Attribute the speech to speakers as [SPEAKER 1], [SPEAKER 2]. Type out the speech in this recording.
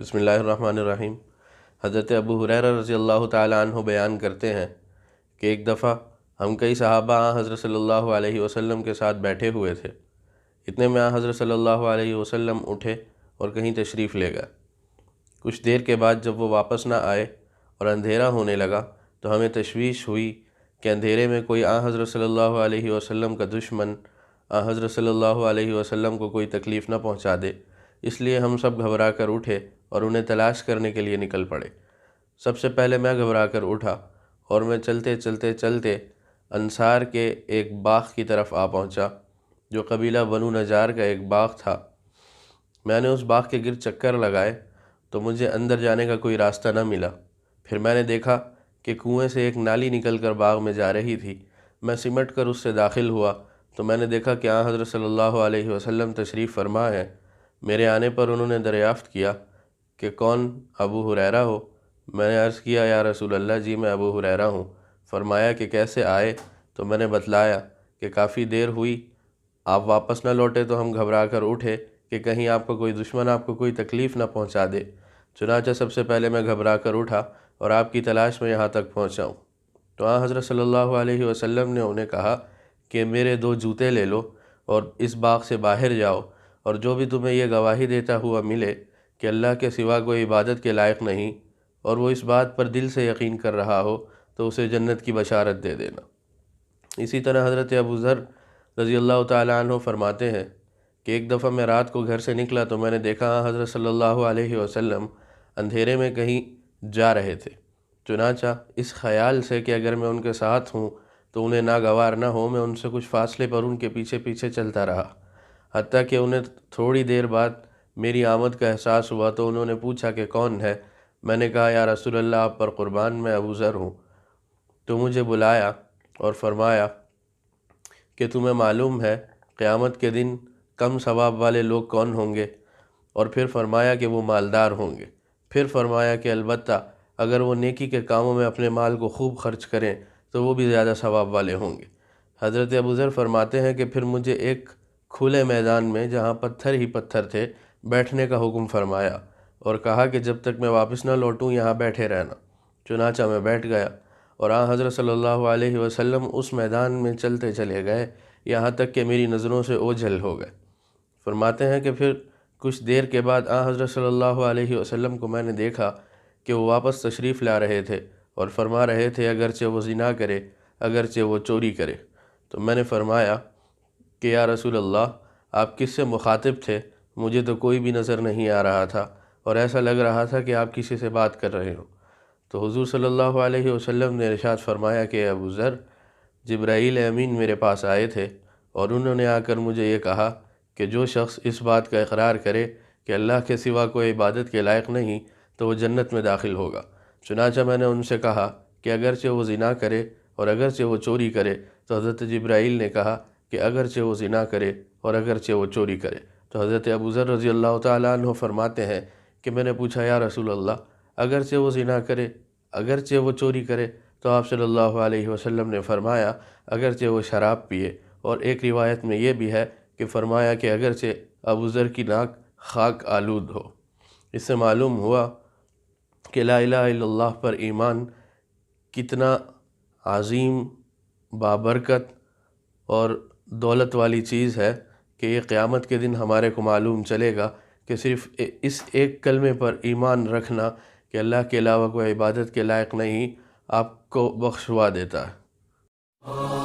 [SPEAKER 1] بسم اللہ الرحمن الرحیم۔ حضرت ابو ہریرہ رضی اللہ تعالیٰ عنہ بیان کرتے ہیں کہ ایک دفعہ ہم کئی صحابہ حضرت صلی اللہ علیہ وسلم کے ساتھ بیٹھے ہوئے تھے۔ اتنے میں حضرت صلی اللہ علیہ وسلم اٹھے اور کہیں تشریف لے گئے۔ کچھ دیر کے بعد جب وہ واپس نہ آئے اور اندھیرا ہونے لگا تو ہمیں تشویش ہوئی کہ اندھیرے میں کوئی حضرت صلی اللہ علیہ وسلم کا دشمن حضرت صلی اللہ علیہ وسلم کو کوئی تکلیف نہ پہنچا دے، اس لیے ہم سب گھبرا کر اٹھے اور انہیں تلاش کرنے کے لیے نکل پڑے۔ سب سے پہلے میں گھبرا کر اٹھا اور میں چلتے انصار کے ایک باغ کی طرف آ پہنچا جو قبیلہ بنو نجار کا ایک باغ تھا۔ میں نے اس باغ کے گرد چکر لگائے تو مجھے اندر جانے کا کوئی راستہ نہ ملا۔ پھر میں نے دیکھا کہ کنویں سے ایک نالی نکل کر باغ میں جا رہی تھی۔ میں سمٹ کر اس سے داخل ہوا تو میں نے دیکھا کہ حضرت صلی اللہ علیہ وسلم تشریف فرما ہے۔ میرے آنے پر انہوں نے دریافت کیا کہ کون ابو ہریرہ ہو؟ میں نے عرض کیا یا رسول اللہ جی میں ابو ہریرہ ہوں۔ فرمایا کہ کیسے آئے؟ تو میں نے بتلایا کہ کافی دیر ہوئی، آپ واپس نہ لوٹے تو ہم گھبرا کر اٹھے کہ کہیں آپ کو کوئی دشمن آپ کو کوئی تکلیف نہ پہنچا دے، چنانچہ سب سے پہلے میں گھبرا کر اٹھا اور آپ کی تلاش میں یہاں تک پہنچا ہوں۔ تو حضرت صلی اللہ علیہ وسلم نے انہیں کہا کہ میرے 2 جوتے لے لو اور اس باغ سے باہر جاؤ، اور جو بھی تمہیں یہ گواہی دیتا ہوا ملے کہ اللہ کے سوا کوئی عبادت کے لائق نہیں اور وہ اس بات پر دل سے یقین کر رہا ہو تو اسے جنت کی بشارت دے دینا۔ اسی طرح حضرت ابو ذر رضی اللہ تعالیٰ عنہ فرماتے ہیں کہ ایک دفعہ میں رات کو گھر سے نکلا تو میں نے دیکھا حضرت صلی اللہ علیہ وسلم اندھیرے میں کہیں جا رہے تھے۔ چنانچہ اس خیال سے کہ اگر میں ان کے ساتھ ہوں تو انہیں ناگوار نہ ہو، میں ان سے کچھ فاصلے پر ان کے پیچھے پیچھے چلتا رہا، حتیٰ کہ انہیں تھوڑی دیر بعد میری آمد کا احساس ہوا تو انہوں نے پوچھا کہ کون ہے؟ میں نے کہا یا رسول اللہ آپ پر قربان میں ابو ذر ہوں۔ تو مجھے بلایا اور فرمایا کہ تمہیں معلوم ہے قیامت کے دن کم ثواب والے لوگ کون ہوں گے؟ اور پھر فرمایا کہ وہ مالدار ہوں گے۔ پھر فرمایا کہ البتہ اگر وہ نیکی کے کاموں میں اپنے مال کو خوب خرچ کریں تو وہ بھی زیادہ ثواب والے ہوں گے۔ حضرت ابو ذر فرماتے ہیں کہ پھر مجھے ایک کھلے میدان میں جہاں پتھر ہی پتھر تھے بیٹھنے کا حکم فرمایا اور کہا کہ جب تک میں واپس نہ لوٹوں یہاں بیٹھے رہنا۔ چنانچہ میں بیٹھ گیا اور حضرت صلی اللہ علیہ وسلم اس میدان میں چلتے چلے گئے یہاں تک کہ میری نظروں سے اوجھل ہو گئے۔ فرماتے ہیں کہ پھر کچھ دیر کے بعد حضرت صلی اللہ علیہ وسلم کو میں نے دیکھا کہ وہ واپس تشریف لا رہے تھے اور فرما رہے تھے اگرچہ وہ زنا کرے، اگرچہ وہ چوری کرے۔ تو میں نے فرمایا کہ یا رسول اللہ آپ کس سے مخاطب تھے؟ مجھے تو کوئی بھی نظر نہیں آ رہا تھا اور ایسا لگ رہا تھا کہ آپ کسی سے بات کر رہے ہو۔ تو حضور صلی اللہ علیہ وسلم نے ارشاد فرمایا کہ ابو ذر، جبرائیل امین میرے پاس آئے تھے اور انہوں نے آ کر مجھے یہ کہا کہ جو شخص اس بات کا اقرار کرے کہ اللہ کے سوا کوئی عبادت کے لائق نہیں تو وہ جنت میں داخل ہوگا۔ چنانچہ میں نے ان سے کہا کہ اگرچہ وہ زنا کرے اور اگرچہ وہ چوری کرے، تو حضرت جبرائیل نے کہا کہ اگرچہ وہ زنا کرے اور اگرچہ وہ چوری کرے۔ تو حضرت ابو ذر رضی اللہ تعالیٰ عنہ فرماتے ہیں کہ میں نے پوچھا یا رسول اللہ اگرچہ وہ زنا کرے، اگرچہ وہ چوری کرے؟ تو آپ صلی اللہ علیہ وسلم نے فرمایا اگرچہ وہ شراب پیے، اور ایک روایت میں یہ بھی ہے کہ فرمایا کہ اگرچہ ابو ذر کی ناک خاک آلود ہو۔ اس سے معلوم ہوا کہ لا الہ الا اللہ پر ایمان کتنا عظیم، بابرکت اور دولت والی چیز ہے کہ یہ قیامت کے دن ہمارے کو معلوم چلے گا کہ صرف اس ایک کلمے پر ایمان رکھنا کہ اللہ کے علاوہ کوئی عبادت کے لائق نہیں آپ کو بخشوا دیتا ہے۔